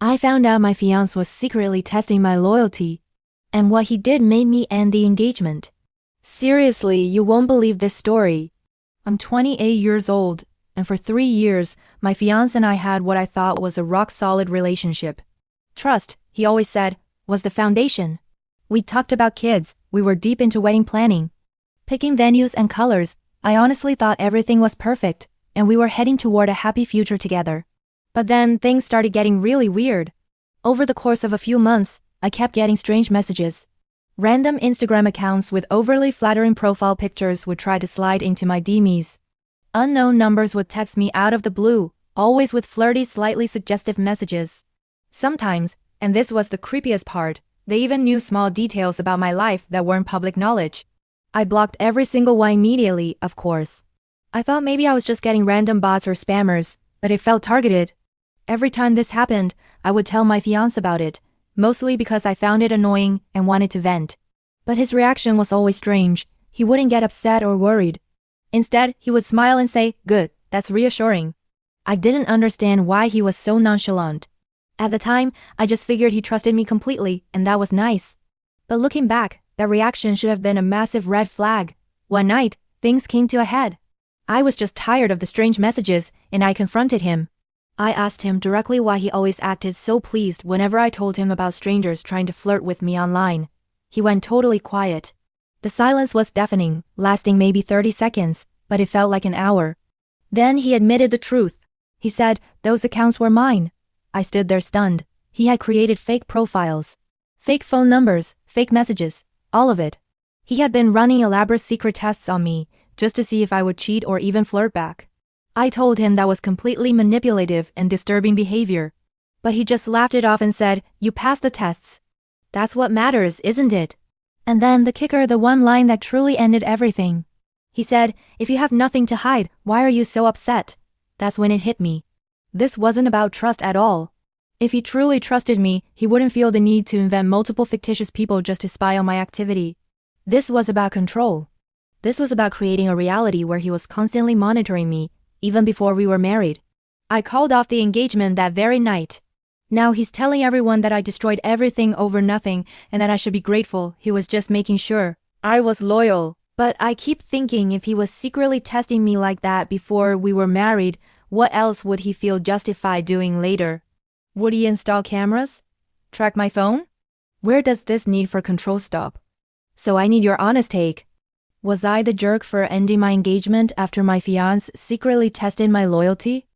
I found out my fiancé was secretly testing my loyalty, and what he did made me end the engagement. Seriously, you won't believe this story. I'm 28 years old, and for 3 years, my fiancé and I had what I thought was a rock-solid relationship. Trust, he always said, was the foundation. We talked about kids, we were deep into wedding planning. Picking venues and colors, I honestly thought everything was perfect, and we were heading toward a happy future together. But then things started getting really weird. Over the course of a few months, I kept getting strange messages. Random Instagram accounts with overly flattering profile pictures would try to slide into my DMs. Unknown numbers would text me out of the blue, always with flirty, slightly suggestive messages. Sometimes, and this was the creepiest part, they even knew small details about my life that weren't public knowledge. I blocked every single one immediately, of course. I thought maybe I was just getting random bots or spammers, but it felt targeted. Every time this happened, I would tell my fiancé about it, mostly because I found it annoying and wanted to vent. But his reaction was always strange. He wouldn't get upset or worried. Instead, he would smile and say, "Good, that's reassuring." I didn't understand why he was so nonchalant. At the time, I just figured he trusted me completely, and that was nice. But looking back, that reaction should have been a massive red flag. One night, things came to a head. I was just tired of the strange messages, and I confronted him. I asked him directly why he always acted so pleased whenever I told him about strangers trying to flirt with me online. He went totally quiet. The silence was deafening, lasting maybe 30 seconds, but it felt like an hour. Then he admitted the truth. He said, those accounts were mine. I stood there stunned. He had created fake profiles. Fake phone numbers, fake messages, all of it. He had been running elaborate secret tests on me, just to see if I would cheat or even flirt back. I told him that was completely manipulative and disturbing behavior. But he just laughed it off and said, "You passed the tests. That's what matters, isn't it?" And then the kicker, the one line that truly ended everything. He said, "If you have nothing to hide, why are you so upset?" That's when it hit me. This wasn't about trust at all. If he truly trusted me, he wouldn't feel the need to invent multiple fictitious people just to spy on my activity. This was about control. This was about creating a reality where he was constantly monitoring me, even before we were married. I called off the engagement that very night. Now he's telling everyone that I destroyed everything over nothing and that I should be grateful. He was just making sure I was loyal. But I keep thinking, if he was secretly testing me like that before we were married, what else would he feel justified doing later? Would he install cameras? Track my phone? Where does this need for control stop? So I need your honest take. Was I the jerk for ending my engagement after my fiancé secretly tested my loyalty?